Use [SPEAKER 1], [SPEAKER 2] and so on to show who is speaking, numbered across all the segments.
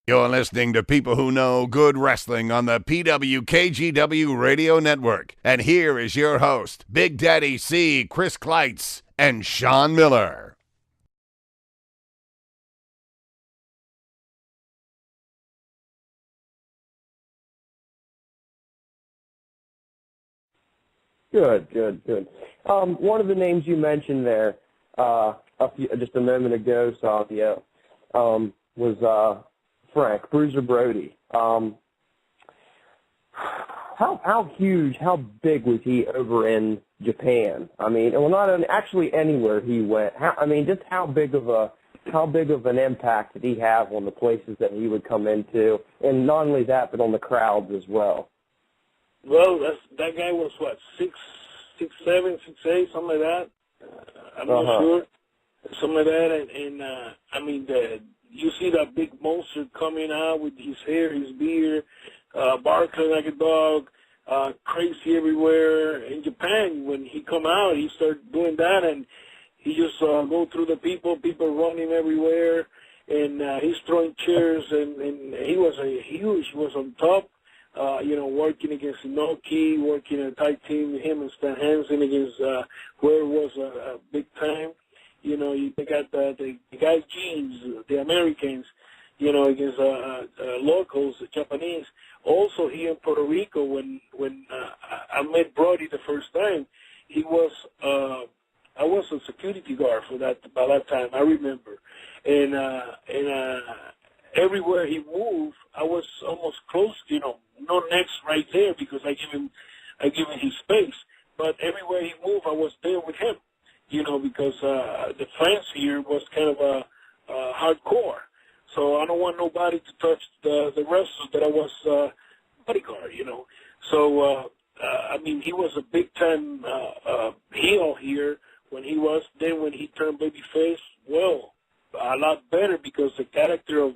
[SPEAKER 1] You're listening to People Who Know Good Wrestling on the PWKGW Radio Network. And here is your host, Big Daddy C, Chris Kleitz, and Sean Miller.
[SPEAKER 2] Good. One of the names you mentioned there just a moment ago, Savio, was Frank, Bruiser Brody. How huge, how big was he over in Japan? I mean, well, not actually anywhere he went. Just how big of an impact did he have on the places that he would come into, and not only that, but on the crowds as well.
[SPEAKER 3] Well, that guy was what, 6'7", 6'8", something like that. I'm not sure, something like that. And you see that big monster coming out with his hair, his beard, barking like a dog, crazy everywhere. In Japan, when he come out, he started doing that, and he just go through the people running everywhere, and he's throwing chairs, and he was he was on top. Working against Inoki, working a tag team, him and Stan Hansen against whoever was a big time. They got the guys' genes, the Americans, against locals, the Japanese. Also here in Puerto Rico, when I met Brody the first time, he was I was a security guard by that time, I remember. And everywhere he moved, I was almost close, no next right there because I give him his space. But everywhere he moved, I was there with him, because the fence here was kind of hardcore. So I don't want nobody to touch the wrestlers that I was bodyguard, So, he was a big-time heel here when he was. Then when he turned babyface, well, a lot better because the character of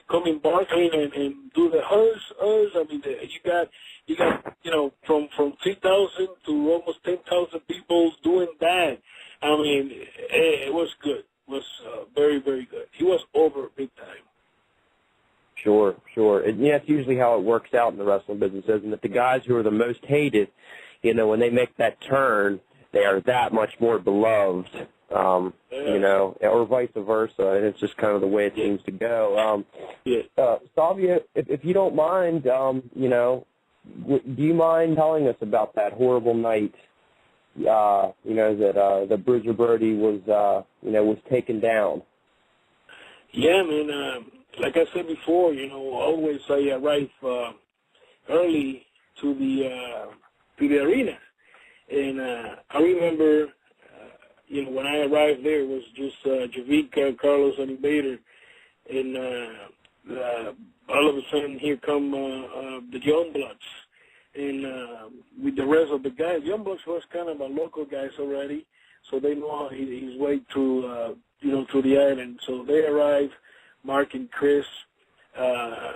[SPEAKER 3] coming barking and do the hers. You got from 3,000 to almost 10,000 people doing that. It was good. It was very, very good. He was over big time.
[SPEAKER 2] Sure. And that's usually how it works out in the wrestling business, isn't it? The guys who are the most hated, when they make that turn, they are that much more beloved. Or vice versa, and it's just kind of the way it seems to go. Savio, if you don't mind, do you mind telling us about that horrible night, that Bruiser Brody was taken down?
[SPEAKER 3] Yeah, man, like I said before, always I arrive early to the arena, and I remember, when I arrived there, it was just Javica, Carlos, and Invader, and all of a sudden here come the Youngbloods, and with the rest of the guys. Youngbloods was kind of a local guys already, so they know his way through, through the island. So they arrive, Mark and Chris.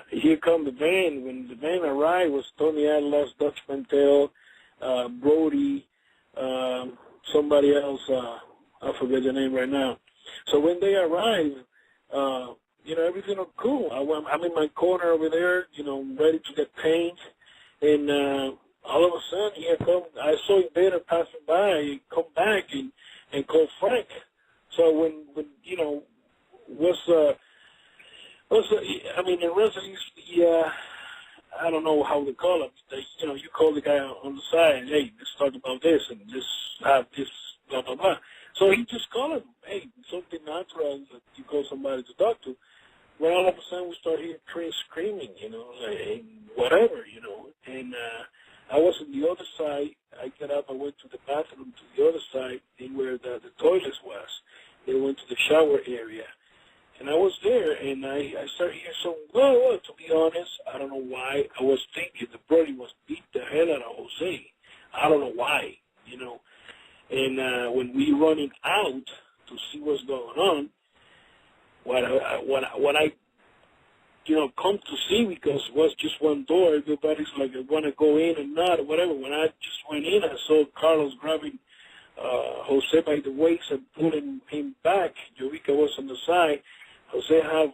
[SPEAKER 3] Here come the van. When the van arrived, was Tony Atlas, Dutch Mantel, Brody, somebody else, I forget the name right now. So when they arrive, everything was cool. I'm in my corner over there, ready to get paint, and all of a sudden, here come, I saw Invader passing by, come back and call Frank. So when in wrestling, I don't know how they call it. You call the guy on the side, hey, let's talk about this and let's have this, blah, blah, blah. So he just called him, hey, something natural that you call somebody to talk to. Well, all of a sudden we start hearing Chris screaming, like, whatever, And I was on the other side. I got up, I went to the bathroom to the other side, where the toilets was. They went to the shower area. And I was there, and I started hearing some, well, to be honest, I don't know why. I was thinking the Brody was beat the hell out of Jose. I don't know why, And when we running out to see what's going on, what I come to see, because it was just one door, everybody's like, I want to go in and not, or whatever. When I just went in, I saw Carlos grabbing Jose by the waist and pulling him back. Jovica was on the side. Jose have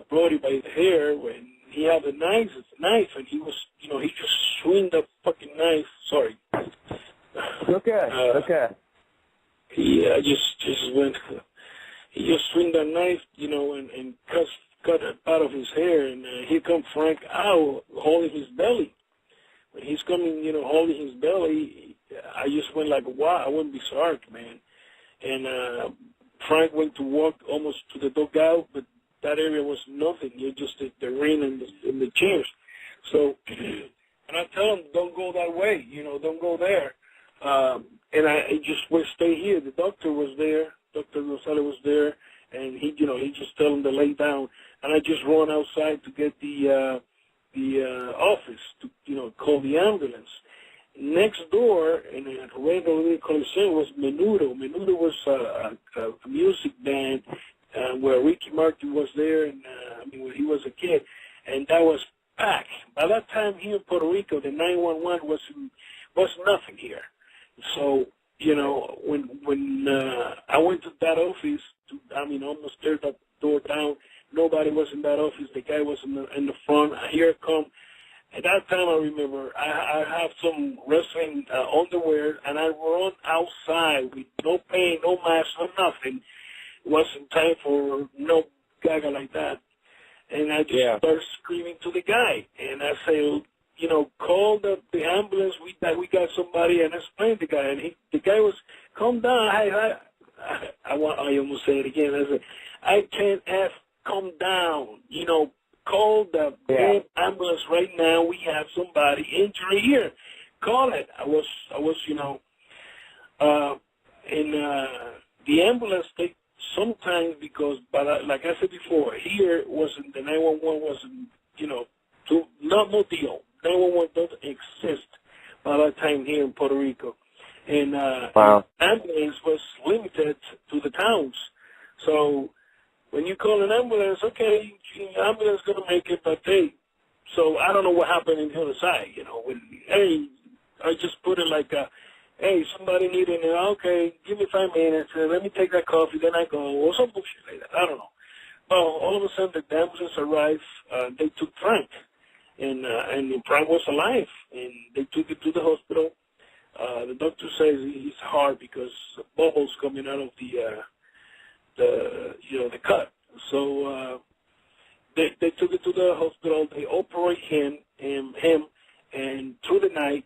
[SPEAKER 3] Brody by the hair when he had a knife, and he was, he just swing the fucking knife. Sorry.
[SPEAKER 2] Okay.
[SPEAKER 3] He just went. He just swing that knife, and cut it out of his hair, and here comes Frank out holding his belly. When he's coming, holding his belly, I just went like, wow, I wouldn't be sorry, man. And Frank went to walk almost to the dugout, but that area was nothing. You just the ring and the chairs. So, and I tell him, don't go that way, don't go there. And I just would stay here. The doctor was there. Dr. Rosales was there, and he just told him to lay down. And I just run outside to get the office to, call the ambulance. Next door, in the regular Coliseum, was Menudo. Menudo was a music band where Ricky Martin was there, and when he was a kid, and that was packed. By that time here in Puerto Rico, the 911 was nothing here. So, when I went to that office, almost tear that door down, nobody was in that office. The guy was in the front. Here I come. At that time, I remember, I have some wrestling underwear, and I run outside with no pain, no mask, no nothing. It wasn't time for no gaga like that. And I just start screaming to the guy. And I say, call the ambulance. We got somebody, and explain the guy. And the guy was, calm down. I almost say it again. I said, I can't have come down. Call the ambulance right now. We have somebody injured here. Call it. I was the ambulance take sometimes because, but like I said before, here wasn't the 911 wasn't no deal. 911 doesn't exist by that time here in Puerto Rico, and ambulance was limited to the towns. So when you call an ambulance, okay, ambulance gonna make it, but so I don't know what happened in the other side. I just put it like hey, somebody needing it. Okay, give me 5 minutes. Let me take that coffee. Then I go, or some bullshit like that. I don't know. Well, all of a sudden, the ambulance arrived. They took Frank, and Frank was alive, and they took him to the hospital. The doctor says he's hard because bubbles coming out of the cut. So they took it to the hospital. They operate him, and through the night,